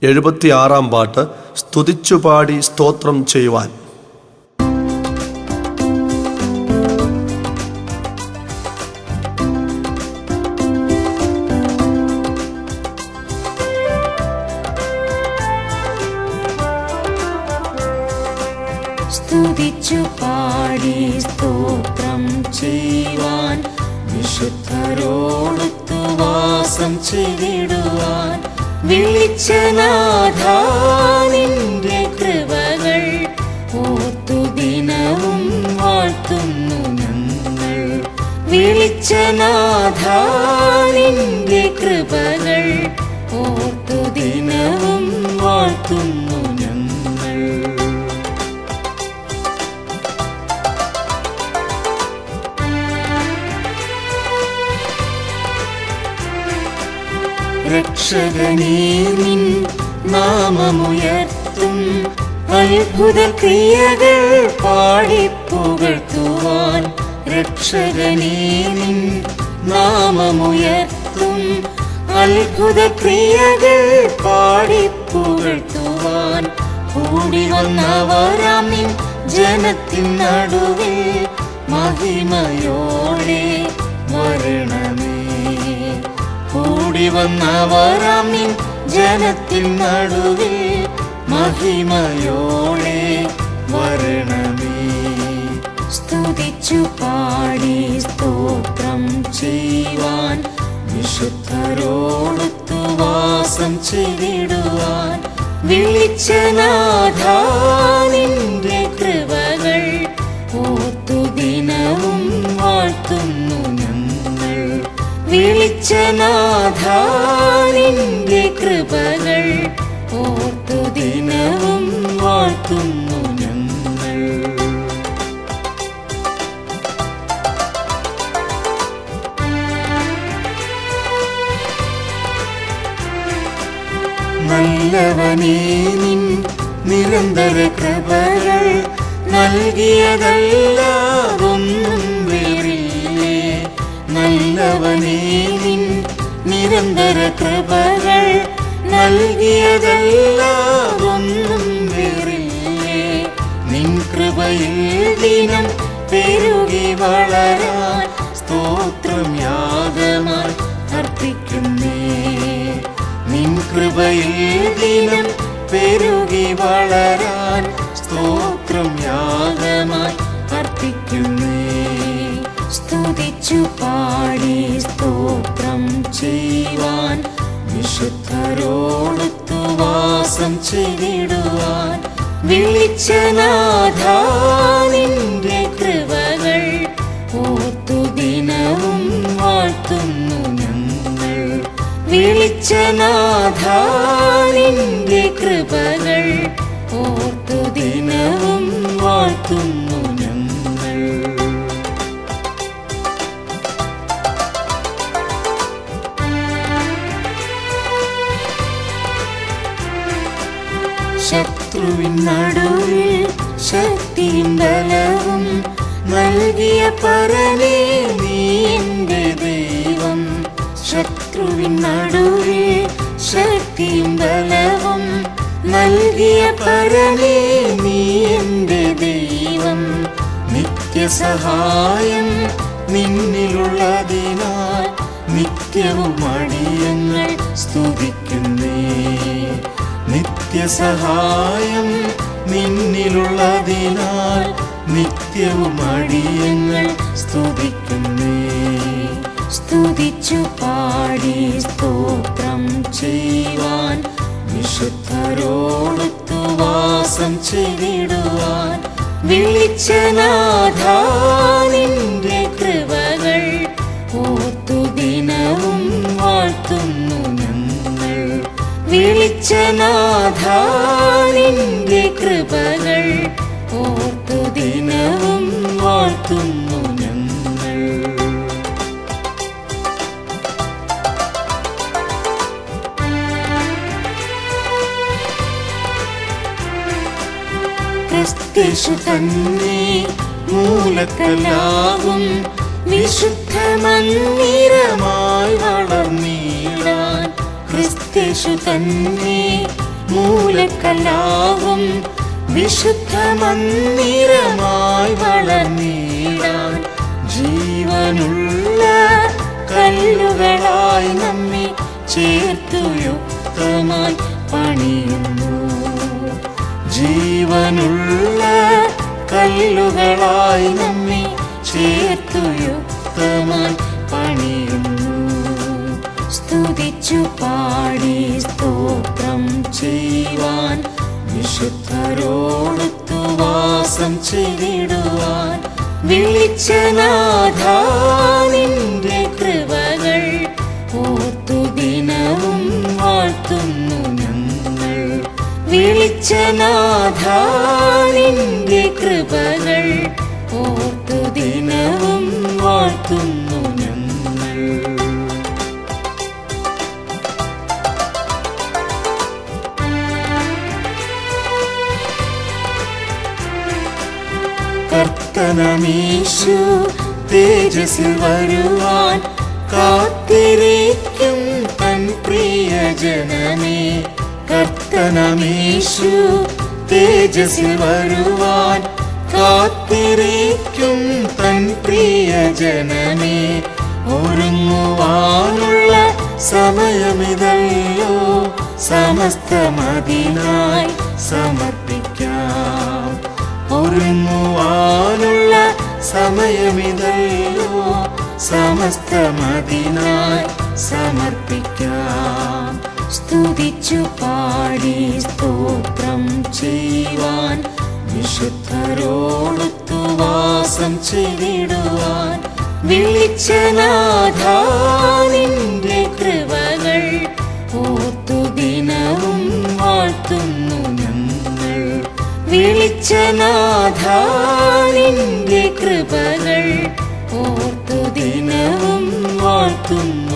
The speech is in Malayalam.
76 പാട്ട് സ്തുതിച്ചുപാടി സ്തോത്രം ചെയ്യുവാൻ. സ്തുതിച്ചുപാടി സ്തോത്രം ചെയ്യുവാൻ, വിശുദ്ധരോടൊത്തു വാസം ചെയ്തിടുവാൻ, വിളിച്ച നാഥാ നിന്റെ കൃപകൾ ഓർത്തു ദിനവും വാഴ്ത്തുന്നു ഞങ്ങൾ. വിളിച്ച നാഥാ നിന്റെ കൃപകൾ ഓർത്തു ദിനവും വാഴ്ത്തുന്നു ഞങ്ങൾ. രക്ഷകനേ നിൻ നാമമുയർത്തും, അത്ഭുത ക്രിയകൾ പാടിപ്പുകഴ്ത്തുവാൻ. രക്ഷകനേ നിൻ നാമമുയർത്തും, അത്ഭുത ക്രിയകൾ പാടിപ്പുകഴ്ത്തുവാൻ. കൂടി വന്നവരാം നിൻ ജനത്തിൻ നടുവിൽ മഹിമയോടെ വരണമേ. കൂടി വന്നവരാം നിൻ ജനത്തിൻ നടുവിൽ മഹിമയോടെ വരണമേ. സ്തുതിച്ചുപാടി സ്തോത്രം ചെയ്യുവാൻ, വിശുദ്ധരോടൊത്തു വാസം ചെയ്തിടുവാൻ, വിളിച്ച നാഥാ നിന്റെ കൃപകൾ ഓർത്തു ദിനവും വാഴ്ത്തുന്നു ഞങ്ങൾ. വിളിച്ച നാഥാ നിന്റെ കൃപകൾ ഓർത്തു ദിനവും വാഴ്ത്തുന്നു ഞങ്ങൾ. നല്ലവനേ നിൻ നിരന്തര കൃപകൾ നൽകിയതല്ലാതൊന്നും വേറില്ലേ. നല്ലവനേ നിൻ നിരന്തര കൃപകൾ നൽകിയതല്ലാതൊന്നും വേറില്ലേ. നിൻ കൃപയിൽ ദിനം പെരുകി വളരാൻ സ്തോത്രം യാഗമായി അർപ്പിക്കുന്നേ. നിൻ കൃപയിൽ ദിനം പെരുകി വളരാൻ സ്തോത്രം യാഗമായി അർപ്പിക്കുന്നേ. സ്തുതിച്ചുപാടി സ്തോത്രം ചെയ്യുവാൻ, വിശുദ്ധരോടൊത്തു വാസം ചെയ്തിടുവാൻ, വിളിച്ച നാഥാ നിന്റെ കൃപകൾ ഓർത്തു ദിനവും വാഴ്ത്തുന്നു ഞങ്ങൾ. വിളിച്ച നാഥാ നിന്റെ കൃപകൾ ഓർത്തു ദിനവും വാഴ്ത്തുന്നു ഞങ്ങൾ. ശത്രുവിൻ നടുവിൽ ശക്തിയും ബലവും നൽകിയ പരനേ നീ എന്റെ ദൈവം. ശത്രുവിൻ നടുവിൽ ശക്തിയും ബലവും നൽകിയ പരനേ നീ എന്റെ ദൈവം. നിത്യസഹായം നിന്നിലുള്ളതിനാൽ നിത്യവും അടിയങ്ങൾ സ്തുതിക്കുന്നേ. നിത്യസഹായം നിന്നിലുള്ളതിനാൽ നിത്യവും അടിയങ്ങൾ സ്തുതിക്കുന്നേ. സ്തുതിച്ചുപാടി സ്തോത്രം ചെയ്യുവാൻ, വിശുദ്ധരോടൊത്തു വാസം ചെയ്തിടുവാൻ, വിളിച്ച നാഥാ നിന്റെ കൃപകൾ ഓർത്തു ദിനവും വാഴ്ത്തുന്നു ഞങ്ങൾ. വിളിച്ച നാഥാ നിന്റെ കൃപകൾ ഓർത്തു ദിനവും വാഴ്ത്തുന്നു ഞങ്ങൾ. ക്രിസ്തേശു തന്നെ മൂലക്കല്ലാകും, വിശുദ്ധ മന്ദിരമായി വളർന്നിടാൻ. ക്രിസ്തേശു തന്നെ വിശുദ്ധ മന്ദിരമായി വളർന്നിടാൻ ജീവനുള്ള കല്ലുകളായി നമ്മെ ചേർത്തു യുക്തമായി പണിയുന്നു. ജീവനുള്ള കല്ലുകളായി നമ്മെ ചേർത്തു യുക്തമായി പണിയുന്നു. സ്തുതിച്ചു പാടി സ്തോത്രം ചെയ്യുവാൻ വിശുദ്ധരോടൊത്തു വാസം ചെയ്തിടുവാൻ വിളിച്ച നാഥാ നിന്റെ കൃപകൾ ഓർത്തു ദിനവും വാഴ്ത്തുന്നു ഞങ്ങൾ. വിളിച്ച നാഥാ നിന്റെ കൃപകൾ ഓർത്തു ദിനവും വാഴ്ത്തുന്നു ഞങ്ങൾ. കർത്തനമീശു തേജസ്സിൽ വരുവാൻ കാത്തിരിക്കും തൻ പ്രിയജനമേ. കർത്തനമീശു തേജസ്സിൽ വരുവാൻ കാത്തിരിക്കും തൻ പ്രിയജനമേ. ഒരുങ്ങുവാനുള്ള സമയമിതല്ലോ, സമസ്തമതിനായി സമർപ്പിക്കാം. ഒരുങ്ങുവാനുള്ള സമയമിതല്ലോ, സമസ്തമതിനായി സമർപ്പിക്കാം. സ്തുതിച്ചു പാടി സ്തോത്രം ചെയ്യുവാൻ വിശുദ്ധരോടൊത്തു വാസം ചെയ്തിടുവാൻ വിളിച്ച നാഥാ നിന്റെ കൃപകൾ ഓർത്തു ദിനവും വാഴ്ത്തുന്നു ഞങ്ങൾ. വിളിച്ച നാഥാ നിന്റെ കൃപകൾ ഓർത്തു ദിനവും വാഴ്ത്തുന്നു.